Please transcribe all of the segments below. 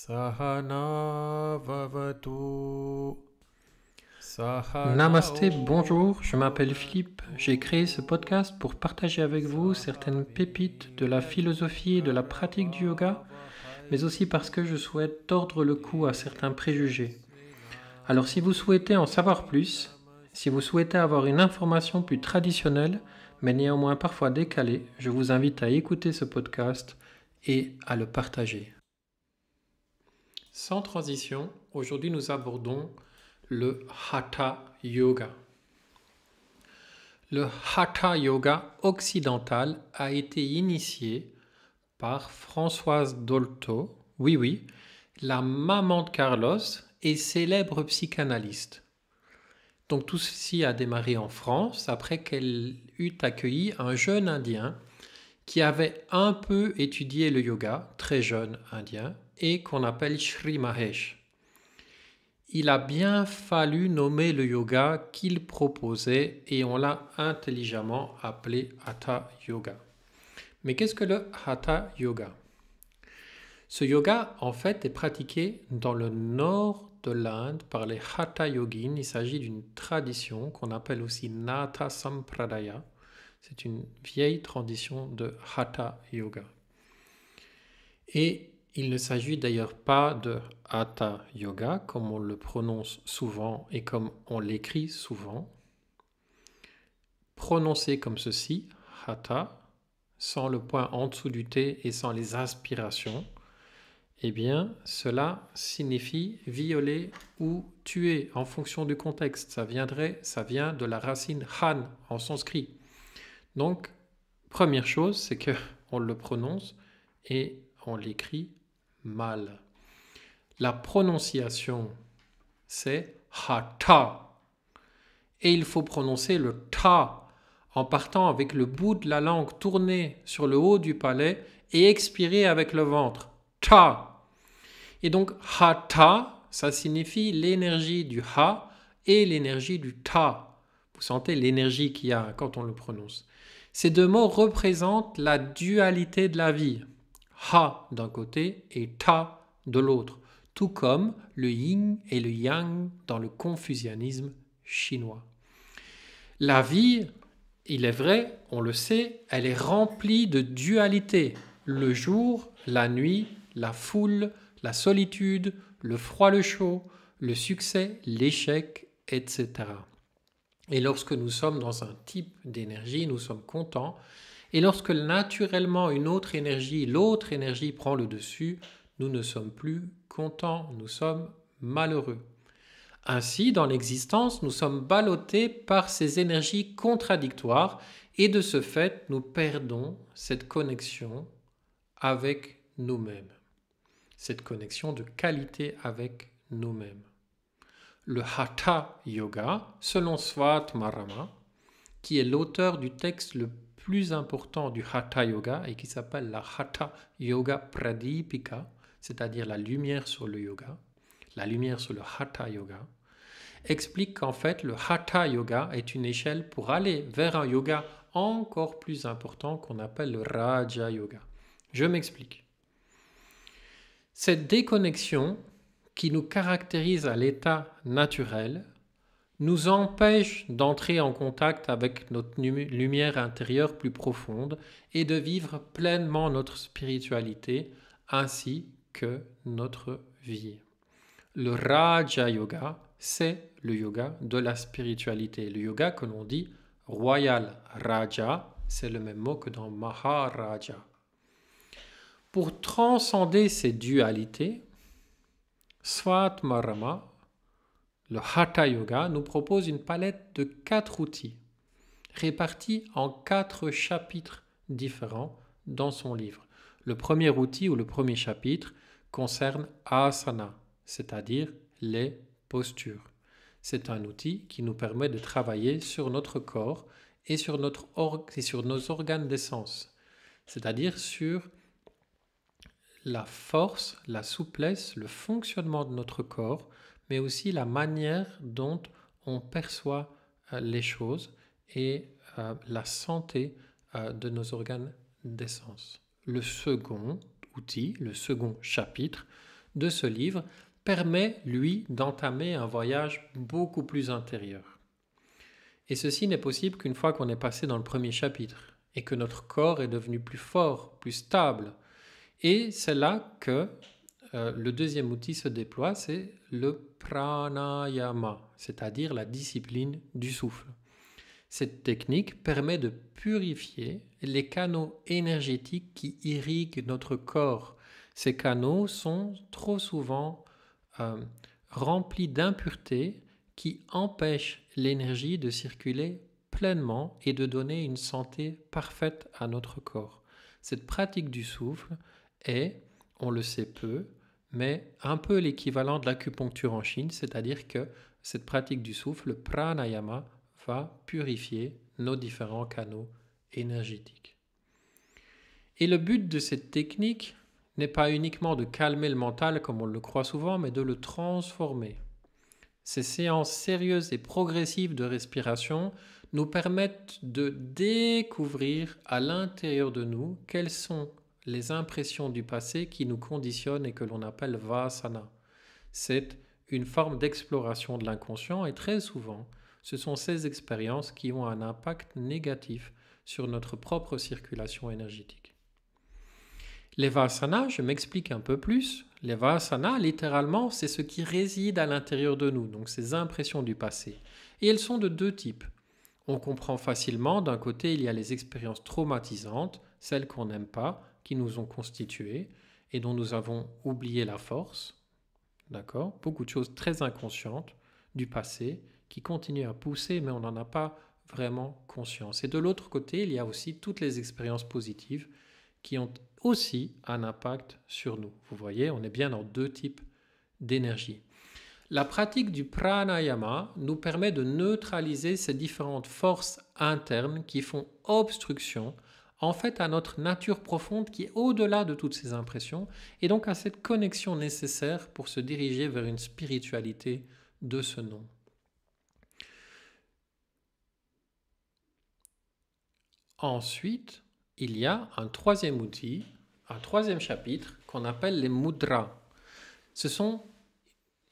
Sahana Vavatu Namasté, Sahanao bonjour, je m'appelle Philippe. J'ai créé ce podcast pour partager avec vous certaines pépites de la philosophie et de la pratique du yoga, mais aussi parce que je souhaite tordre le cou à certains préjugés. Alors si vous souhaitez en savoir plus, si vous souhaitez avoir une information plus traditionnelle, mais néanmoins parfois décalée, je vous invite à écouter ce podcast et à le partager. Sans transition, aujourd'hui nous abordons le Hatha Yoga. Le Hatha Yoga occidental a été initié par Françoise Dolto, oui, la maman de Carlos et célèbre psychanalyste. Donc tout ceci a démarré en France après qu'elle eut accueilli un jeune Indien qui avait un peu étudié le yoga, très jeune Indien, et qu'on appelle Sri Mahesh. Il a bien fallu nommer le yoga qu'il proposait et on l'a intelligemment appelé Hatha Yoga. Mais qu'est-ce que le Hatha Yoga? Ce yoga, en fait, est pratiqué dans le nord de l'Inde par les Hatha Yogins. Il s'agit d'une tradition qu'on appelle aussi Natha Sampradaya. C'est une vieille tradition de Hatha Yoga. Et il ne s'agit d'ailleurs pas de Hatha Yoga, comme on le prononce souvent et comme on l'écrit souvent. Prononcé comme ceci, Hatha, sans le point en dessous du T et sans les aspirations, eh bien, cela signifie violer ou tuer en fonction du contexte. Ça vient de la racine Han en sanskrit. Donc, première chose, c'est que on le prononce et on l'écrit mal. La prononciation, c'est Hatha. Et il faut prononcer le ta en partant avec le bout de la langue tourné sur le haut du palais et expirer avec le ventre. Ta. Et donc, Hatha, ça signifie l'énergie du ha et l'énergie du ta. Vous sentez l'énergie qu'il y a quand on le prononce. Ces deux mots représentent la dualité de la vie. Ha d'un côté et ta de l'autre, tout comme le yin et le yang dans le confucianisme chinois. La vie, il est vrai, on le sait, elle est remplie de dualité. Le jour, la nuit, la foule, la solitude, le froid, le chaud, le succès, l'échec, etc. Et lorsque nous sommes dans un type d'énergie, nous sommes contents. Et lorsque naturellement une autre énergie, l'autre énergie prend le dessus, nous ne sommes plus contents, nous sommes malheureux. Ainsi, dans l'existence, nous sommes ballottés par ces énergies contradictoires et de ce fait, nous perdons cette connexion avec nous-mêmes, cette connexion de qualité avec nous-mêmes. Le Hatha Yoga, selon Svatmarama, qui est l'auteur du texte le plus important du Hatha Yoga et qui s'appelle la Hatha Yoga Pradipika, c'est-à-dire la lumière sur le yoga, la lumière sur le Hatha Yoga, explique qu'en fait le Hatha Yoga est une échelle pour aller vers un yoga encore plus important qu'on appelle le Raja Yoga. Je m'explique. Cette déconnexion qui nous caractérise à l'état naturel nous empêche d'entrer en contact avec notre lumière intérieure plus profonde et de vivre pleinement notre spiritualité ainsi que notre vie. Le Raja Yoga, c'est le yoga de la spiritualité. Le yoga que l'on dit royal. Raja, c'est le même mot que dans Maharaja. Pour transcender ces dualités, Svatmarama, le Hatha Yoga, nous propose une palette de 4 outils, répartis en 4 chapitres différents dans son livre. Le premier outil ou le premier chapitre concerne asana, c'est-à-dire les postures. C'est un outil qui nous permet de travailler sur notre corps et sur nos organes d'essence, c'est-à-dire sur la force, la souplesse, le fonctionnement de notre corps, mais aussi la manière dont on perçoit les choses et la santé de nos organes d'essence. Le second outil, le second chapitre, de ce livre permet, lui, d'entamer un voyage beaucoup plus intérieur. Et ceci n'est possible qu'une fois qu'on est passé dans le premier chapitre et que notre corps est devenu plus fort, plus stable. Et c'est là que le deuxième outil se déploie, c'est le pranayama, c'est-à-dire la discipline du souffle. Cette technique permet de purifier les canaux énergétiques qui irriguent notre corps. Ces canaux sont trop souvent remplis d'impuretés qui empêchent l'énergie de circuler pleinement et de donner une santé parfaite à notre corps. Cette pratique du souffle est, on le sait peu, mais un peu l'équivalent de l'acupuncture en Chine, c'est-à-dire que cette pratique du souffle, le pranayama, va purifier nos différents canaux énergétiques. Et le but de cette technique n'est pas uniquement de calmer le mental comme on le croit souvent, mais de le transformer. Ces séances sérieuses et progressives de respiration nous permettent de découvrir à l'intérieur de nous quelles sont les impressions du passé qui nous conditionnent et que l'on appelle vasana. C'est une forme d'exploration de l'inconscient et très souvent, ce sont ces expériences qui ont un impact négatif sur notre propre circulation énergétique. Les vasanas, je m'explique un peu plus. Les vasanas, littéralement, c'est ce qui réside à l'intérieur de nous, donc ces impressions du passé. Et elles sont de deux types. On comprend facilement, d'un côté, il y a les expériences traumatisantes, celles qu'on n'aime pas, qui nous ont constituées et dont nous avons oublié la force. D'accord ? Beaucoup de choses très inconscientes du passé qui continuent à pousser, mais on n'en a pas vraiment conscience. Et de l'autre côté, il y a aussi toutes les expériences positives qui ont aussi un impact sur nous. Vous voyez, on est bien dans deux types d'énergie. La pratique du pranayama nous permet de neutraliser ces différentes forces internes qui font obstruction en fait à notre nature profonde qui est au-delà de toutes ces impressions et donc à cette connexion nécessaire pour se diriger vers une spiritualité de ce nom. Ensuite, il y a un troisième outil, un troisième chapitre qu'on appelle les mudras.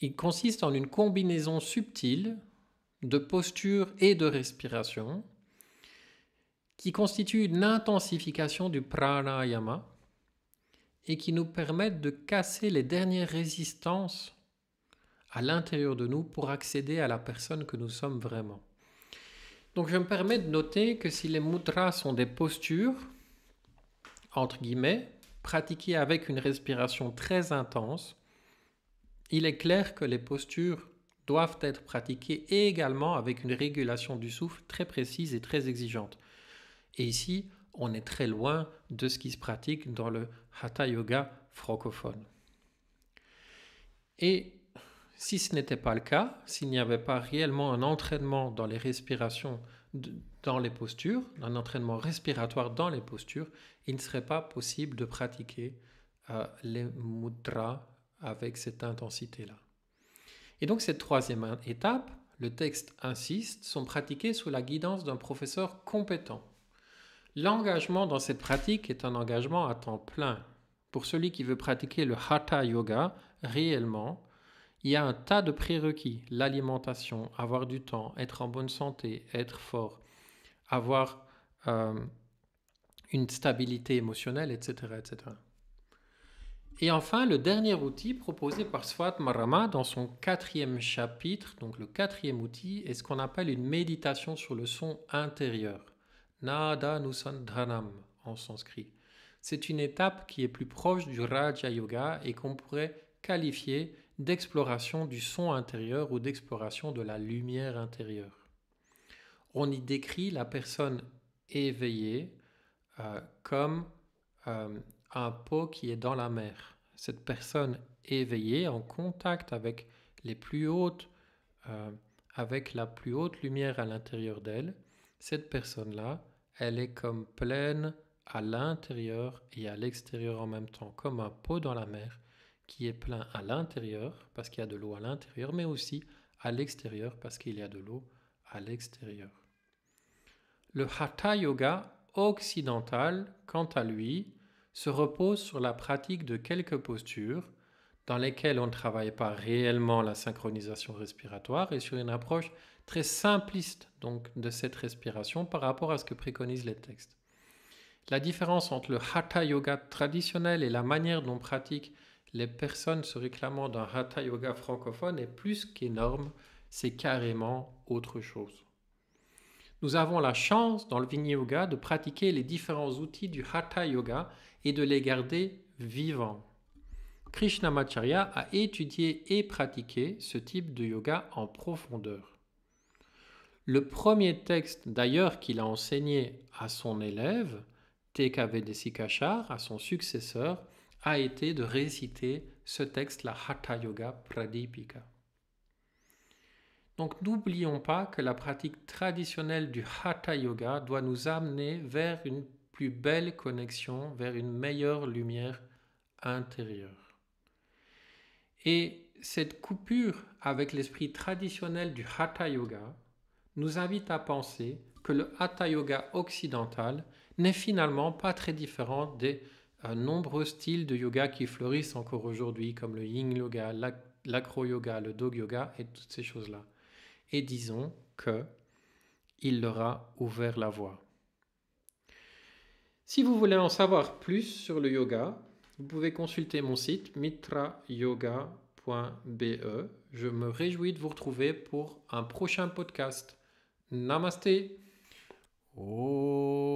Il consiste en une combinaison subtile de posture et de respiration qui constitue une intensification du pranayama et qui nous permettent de casser les dernières résistances à l'intérieur de nous pour accéder à la personne que nous sommes vraiment. Donc je me permets de noter que si les mudras sont des postures, entre guillemets, pratiquées avec une respiration très intense, il est clair que les postures doivent être pratiquées également avec une régulation du souffle très précise et très exigeante. Et ici, on est très loin de ce qui se pratique dans le Hatha Yoga francophone. Et si ce n'était pas le cas, s'il n'y avait pas réellement un entraînement dans les respirations, dans les postures, un entraînement respiratoire dans les postures, il ne serait pas possible de pratiquer les mudras avec cette intensité-là. Et donc cette troisième étape, le texte insiste, sont pratiquées sous la guidance d'un professeur compétent. L'engagement dans cette pratique est un engagement à temps plein. Pour celui qui veut pratiquer le Hatha Yoga réellement, il y a un tas de prérequis, l'alimentation, avoir du temps, être en bonne santé, être fort, avoir une stabilité émotionnelle, etc., etc. Et enfin, le dernier outil proposé par Svatmarama dans son 4e chapitre, donc le 4e outil, est ce qu'on appelle une méditation sur le son intérieur. Nada Nusandhanam en sanskrit. C'est une étape qui est plus proche du Raja Yoga et qu'on pourrait qualifier d'exploration du son intérieur ou d'exploration de la lumière intérieure. On y décrit la personne éveillée comme un pot qui est dans la mer. Cette personne éveillée en contact avec avec la plus haute lumière à l'intérieur d'elle, cette personne-là, elle est comme pleine à l'intérieur et à l'extérieur en même temps, comme un pot dans la mer qui est plein à l'intérieur parce qu'il y a de l'eau à l'intérieur, mais aussi à l'extérieur parce qu'il y a de l'eau à l'extérieur. Le Hatha Yoga occidental, quant à lui, se repose sur la pratique de quelques postures dans lesquels on ne travaille pas réellement la synchronisation respiratoire et sur une approche très simpliste donc, de cette respiration par rapport à ce que préconisent les textes. La différence entre le Hatha Yoga traditionnel et la manière dont pratiquent les personnes se réclamant d'un Hatha Yoga francophone est plus qu'énorme, c'est carrément autre chose. Nous avons la chance dans le Vinyasa de pratiquer les différents outils du Hatha Yoga et de les garder vivants. Krishnamacharya a étudié et pratiqué ce type de yoga en profondeur. Le premier texte d'ailleurs qu'il a enseigné à son élève, T.K.V. Desikachar, à son successeur, a été de réciter ce texte, la Hatha Yoga Pradipika. Donc n'oublions pas que la pratique traditionnelle du Hatha Yoga doit nous amener vers une plus belle connexion, vers une meilleure lumière intérieure. Et cette coupure avec l'esprit traditionnel du Hatha Yoga nous invite à penser que le Hatha Yoga occidental n'est finalement pas très différent des nombreux styles de yoga qui fleurissent encore aujourd'hui, comme le Yin Yoga, l'Acro Yoga, le Dog Yoga et toutes ces choses-là. Et disons qu'il leur a ouvert la voie. Si vous voulez en savoir plus sur le yoga, vous pouvez consulter mon site mitrayoga.be. Je me réjouis de vous retrouver pour un prochain podcast. Namasté. Om